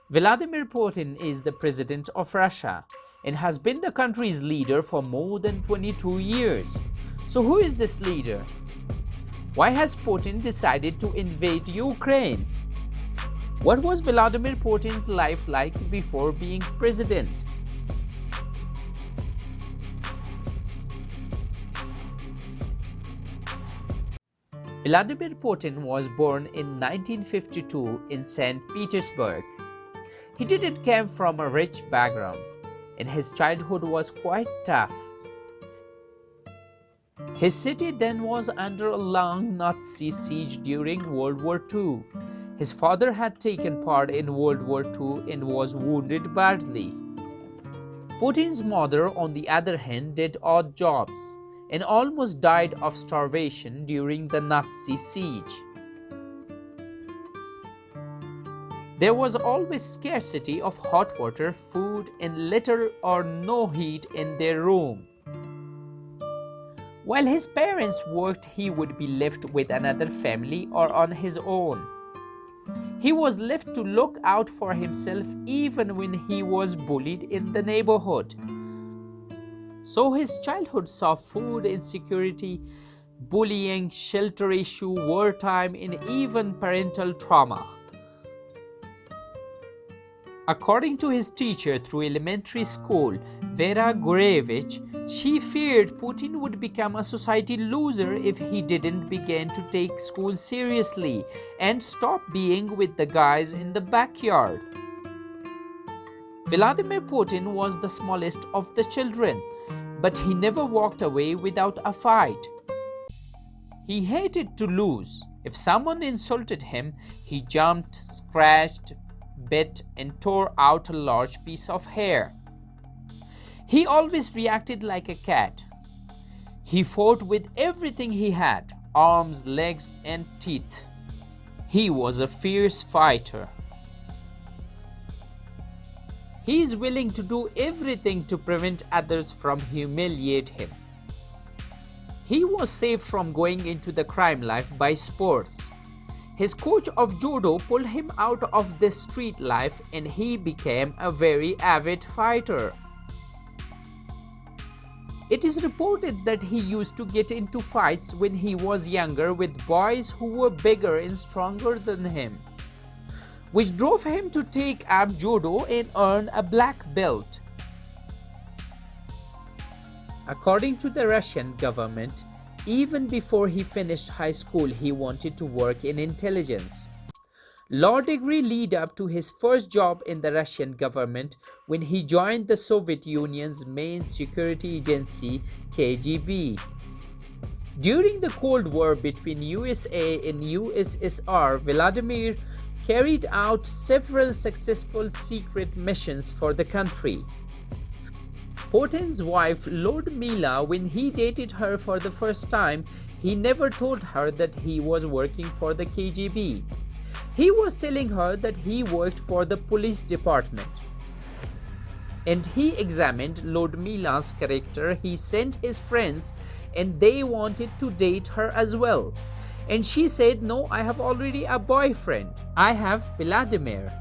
Vladimir Putin is the president of Russia and has been the country's leader for more than 22 years. So, who is this leader? Why has Putin decided to invade Ukraine? What was Vladimir Putin's life like before being president? Vladimir Putin was born in 1952 in St. Petersburg. He didn't come from a rich background, and his childhood was quite tough. His city then was under a long Nazi siege during World War II. His father had taken part in World War II and was wounded badly. Putin's mother, on the other hand, did odd jobs and almost died of starvation during the Nazi siege. There was always scarcity of hot water, food, and little or no heat in their room. While his parents worked, he would be left with another family or on his own. He was left to look out for himself even when he was bullied in the neighborhood. So his childhood saw food insecurity, bullying, shelter issue, wartime, and even parental trauma. According to his teacher through elementary school, Vera Gurevich, she feared Putin would become a society loser if he didn't begin to take school seriously and stop being with the guys in the backyard. Vladimir Putin was the smallest of the children, but he never walked away without a fight. He hated to lose. If someone insulted him, he jumped, scratched, bit, and tore out a large piece of hair. He always reacted like a cat. He fought with everything he had, arms, legs, and teeth. He was a fierce fighter. He is willing to do everything to prevent others from humiliate him. He was saved from going into the crime life by sports. His coach of judo pulled him out of this street life and he became a very avid fighter. It is reported that he used to get into fights when he was younger with boys who were bigger and stronger than him, which drove him to take up judo and earn a black belt. According to the Russian government, even before he finished high school, he wanted to work in intelligence. Law degree lead up to his first job in the Russian government when he joined the Soviet Union's main security agency, KGB. During the Cold War between USA and USSR, Vladimir carried out several successful secret missions for the country. Putin's wife, Ludmila, when he dated her for the first time, he never told her that he was working for the KGB. He was telling her that he worked for the police department. And he examined Ludmila's character. He sent his friends and they wanted to date her as well. And she said, "No, I have already a boyfriend. I have Vladimir."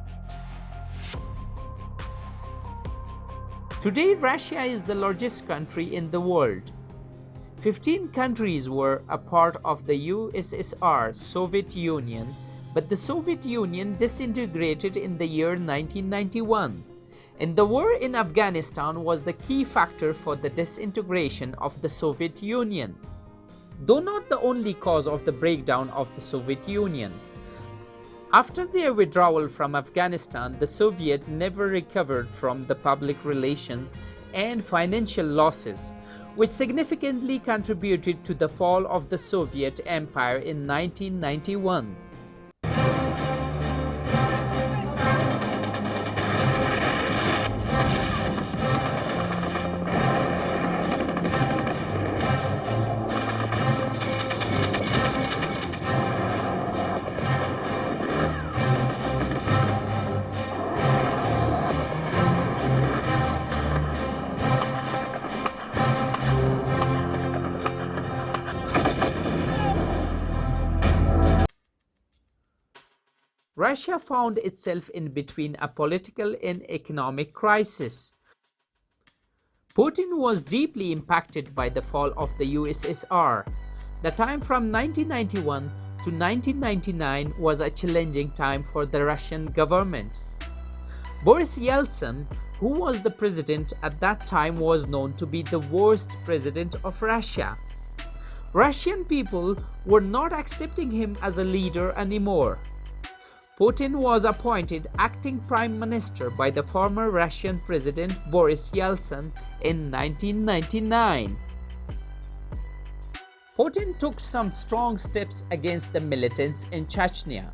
Today, Russia is the largest country in the world. 15 countries were a part of the USSR, Soviet Union, but the Soviet Union disintegrated in the year 1991. And the war in Afghanistan was the key factor for the disintegration of the Soviet Union, though not the only cause of the breakdown of the Soviet Union. After their withdrawal from Afghanistan, the Soviets never recovered from the public relations and financial losses, which significantly contributed to the fall of the Soviet Empire in 1991. Russia found itself in between a political and economic crisis. Putin was deeply impacted by the fall of the USSR. The time from 1991 to 1999 was a challenging time for the Russian government. Boris Yeltsin, who was the president at that time, was known to be the worst president of Russia. Russian people were not accepting him as a leader anymore. Putin was appointed acting prime minister by the former Russian president Boris Yeltsin in 1999. Putin took some strong steps against the militants in Chechnya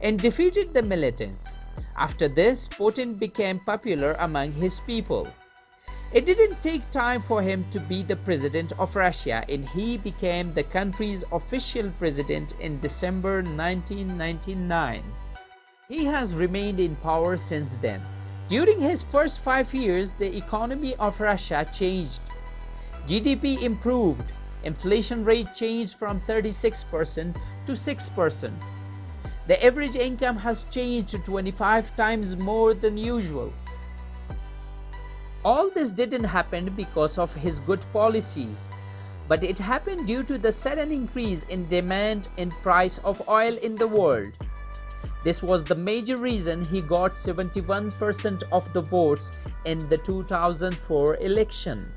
and defeated the militants. After this, Putin became popular among his people. It didn't take time for him to be the president of Russia, and he became the country's official president in December 1999. He has remained in power since then. During his first 5 years, the economy of Russia changed. GDP improved. Inflation rate changed from 36% to 6%. The average income has changed to 25 times more than usual. All this didn't happen because of his good policies, but it happened due to the sudden increase in demand and price of oil in the world. This was the major reason he got 71% of the votes in the 2004 election.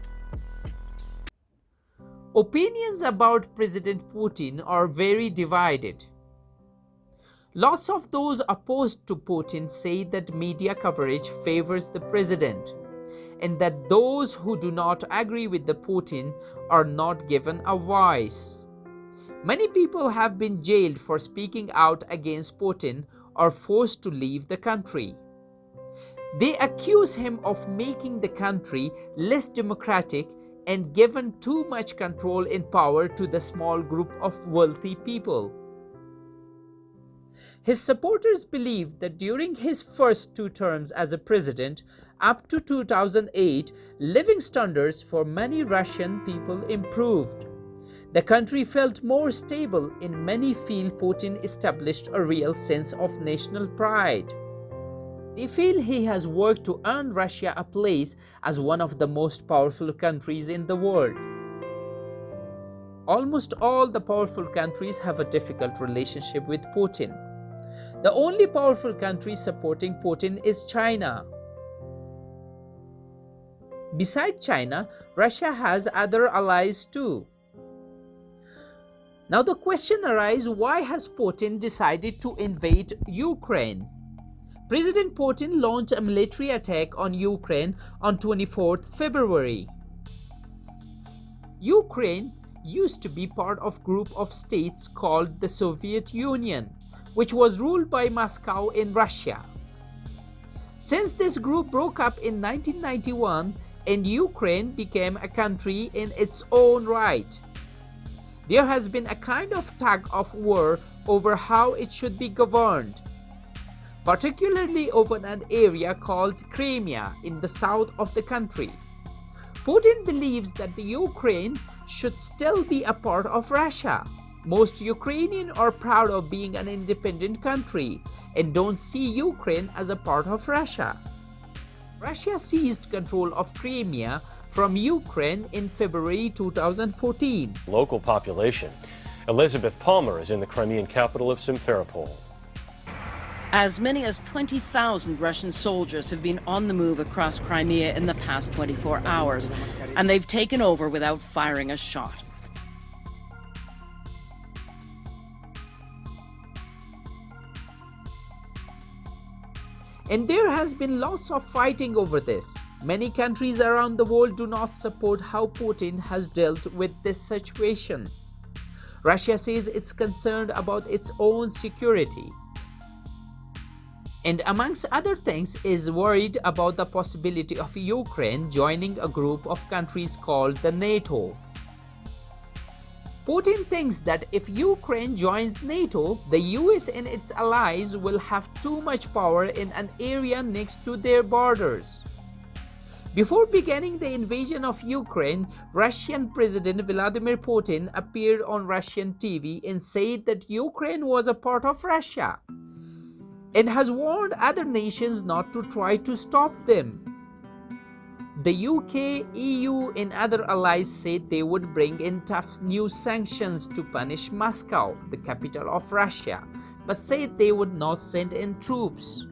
Opinions about President Putin are very divided. Lots of those opposed to Putin say that media coverage favors the president, and that those who do not agree with the Putin are not given a voice. Many people have been jailed for speaking out against Putin or forced to leave the country. They accuse him of making the country less democratic and given too much control and power to the small group of wealthy people. His supporters believe that during his first 2 terms as a president, up to 2008, living standards for many Russian people improved. The country felt more stable, and many feel Putin established a real sense of national pride. They feel he has worked to earn Russia a place as one of the most powerful countries in the world. Almost all the powerful countries have a difficult relationship with Putin. The only powerful country supporting Putin is China. Besides China, Russia has other allies too. Now the question arises, why has Putin decided to invade Ukraine? President Putin launched a military attack on Ukraine on 24th February. Ukraine used to be part of a group of states called the Soviet Union, which was ruled by Moscow in Russia. Since this group broke up in 1991 and Ukraine became a country in its own right, there has been a kind of tug of war over how it should be governed, particularly over an area called Crimea in the south of the country. Putin believes that the Ukraine should still be a part of Russia. Most Ukrainians are proud of being an independent country and don't see Ukraine as a part of Russia. Russia seized control of Crimea from Ukraine in February 2014. Local population. Elizabeth Palmer is in the Crimean capital of Simferopol. As many as 20,000 Russian soldiers have been on the move across Crimea in the past 24 hours, and they've taken over without firing a shot. And there has been lots of fighting over this. Many countries around the world do not support how Putin has dealt with this situation. Russia says it's concerned about its own security, and amongst other things is worried about the possibility of Ukraine joining a group of countries called the NATO. Putin thinks that if Ukraine joins NATO, the US and its allies will have too much power in an area next to their borders. Before beginning the invasion of Ukraine, Russian President Vladimir Putin appeared on Russian TV and said that Ukraine was a part of Russia. and has warned other nations not to try to stop them. The UK, EU, and other allies said they would bring in tough new sanctions to punish Moscow, the capital of Russia, but said they would not send in troops.